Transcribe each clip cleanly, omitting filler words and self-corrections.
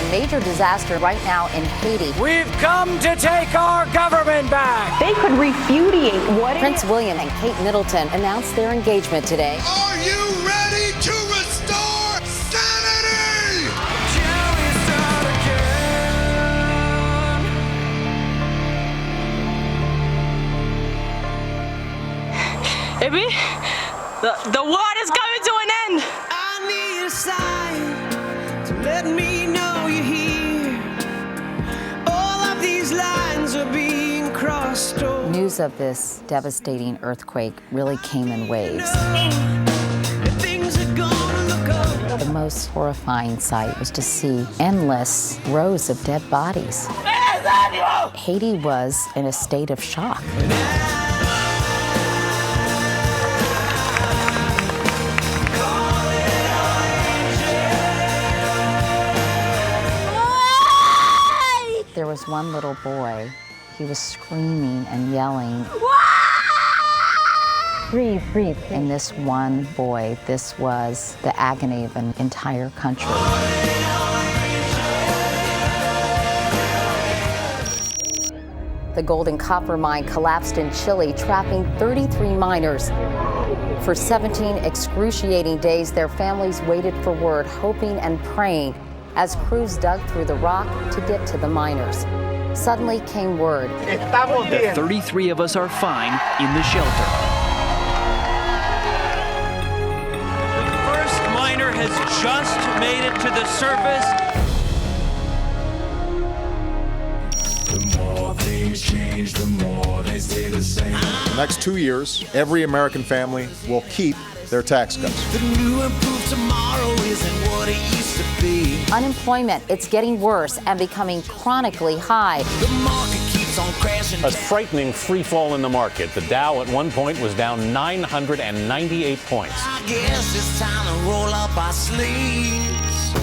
major disaster right now in Haiti. We've come to take our government back. They could repudiate what Prince William and Kate Middleton announced their engagement today. Are you ready to restore sanity? Baby, the world is coming to an end. I need a sign to let me know you're here. All of these lines are being crossed over. News of this devastating earthquake really came in waves. Things are gonna look up. The most horrifying sight was to see endless rows of dead bodies. Haiti was in a state of shock. There was one little boy. He was screaming and yelling. Breathe, breathe. And this one boy, this was the agony of an entire country. The gold and copper mine collapsed in Chile, trapping 33 miners. For 17 excruciating days, their families waited for word, hoping and praying as crews dug through the rock to get to the miners. Suddenly came word. The 33 of us are fine in the shelter. The first miner has just made it to the surface. The more things change, the more they stay the same. The next 2 years, every American family will keep their tax cuts. The new improved tomorrow isn't what it used to be. Unemployment, it's getting worse and becoming chronically high. The market keeps on crashing. A frightening free fall in the market. The Dow at one point was down 998 points. I guess it's time to roll up our sleeves.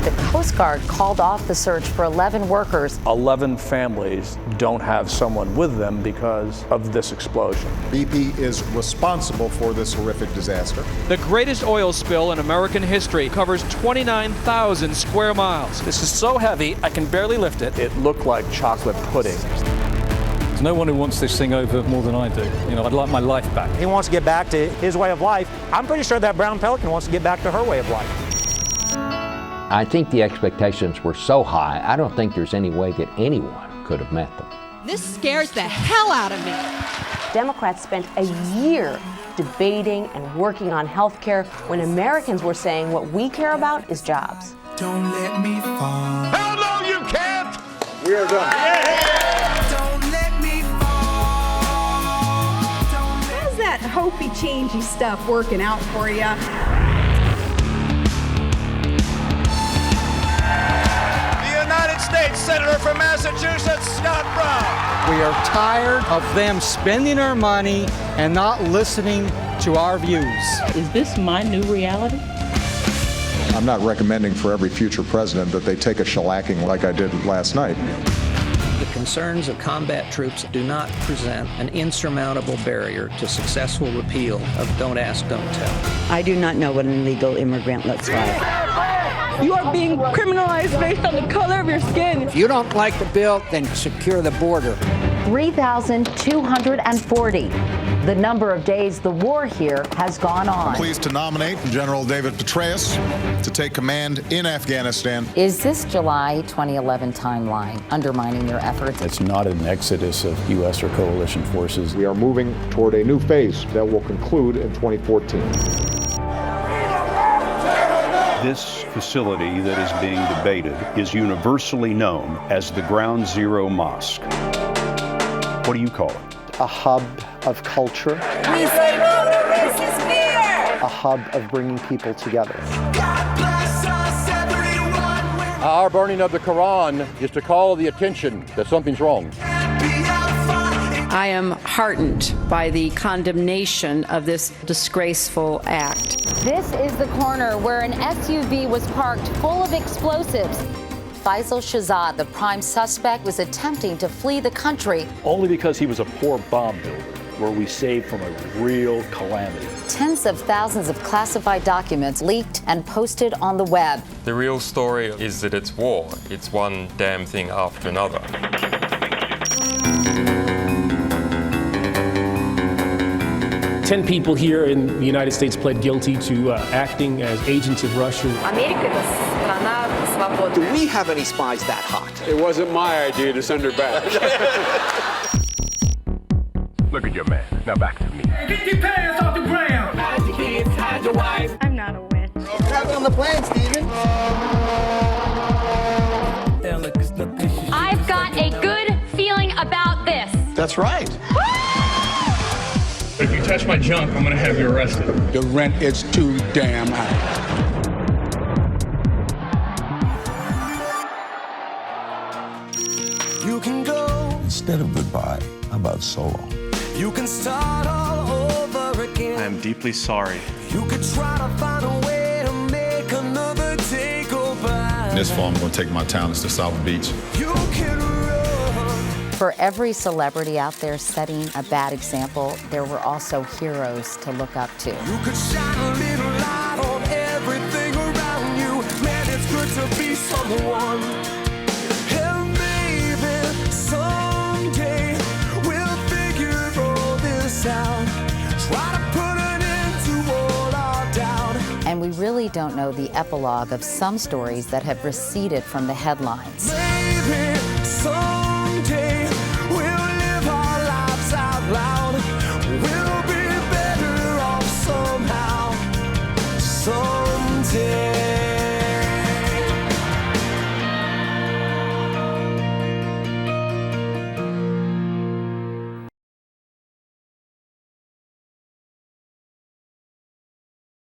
The Coast Guard called off the search for 11 workers. 11 families don't have someone with them because of this explosion. BP is responsible for this horrific disaster. The greatest oil spill in American history covers 29,000 square miles. This is so heavy, I can barely lift it. It looked like chocolate pudding. There's no one who wants this thing over more than I do. You know, I'd like my life back. He wants to get back to his way of life. I'm pretty sure that brown pelican wants to get back to her way of life. I think the expectations were so high, I don't think there's any way that anyone could have met them. This scares the hell out of me. Democrats spent a year debating and working on health care when Americans were saying what we care about is jobs. Don't let me fall. Hell no, you can't! We are done. Don't let me fall. How's that hopey-changey stuff working out for you? United States Senator from Massachusetts, Scott Brown. We are tired of them spending our money and not listening to our views. Is this my new reality? I'm not recommending for every future president that they take a shellacking like I did last night. The concerns of combat troops do not present an insurmountable barrier to successful repeal of Don't Ask, Don't Tell. I do not know what an illegal immigrant looks like. You are being criminalized based on the color of your skin. If you don't like the bill, then secure the border. 3,240. The number of days the war here has gone on. I'm pleased to nominate General David Petraeus to take command in Afghanistan. Is this July 2011 timeline undermining your efforts? It's not an exodus of U.S. or coalition forces. We are moving toward a new phase that will conclude in 2014. This facility that is being debated is universally known as the Ground Zero Mosque. What do you call it? A hub of culture. We say no to racist fear. A hub of bringing people together. God bless us, everyone. Our burning of the Quran is to call the attention that something's wrong. I am heartened by the condemnation of this disgraceful act. This is the corner where an SUV was parked full of explosives. Faisal Shahzad, the prime suspect, was attempting to flee the country. Only because he was a poor bomb builder. were we saved from a real calamity. Tens of thousands of classified documents leaked and posted on the web. The real story is that it's war. It's one damn thing after another. Ten people here in the United States pled guilty to acting as agents of Russia. Do we have any spies that hot? It wasn't my idea to send her back. Look at your man. Now back to me. Get your pants off the ground! Hide your kids, hide your wife. I'm not a witch. What happened on the plane, Steven? I've got a good feeling about this. That's right. If you touch my junk, I'm gonna have you arrested. The rent is too damn high. You can go. Instead of goodbye, how about so long? You can start all over again. I am deeply sorry. You could try to find a way to make another day go by. In this fall, I'm going to take my talents to South Beach. You can run. For every celebrity out there setting a bad example, there were also heroes to look up to. You could shine a little light on everything around you. Man, it's good to be someone. And maybe someday we'll figure all this out. Try to put an end to all our doubt. And we really don't know the epilogue of some stories that have receded from the headlines. Maybe someday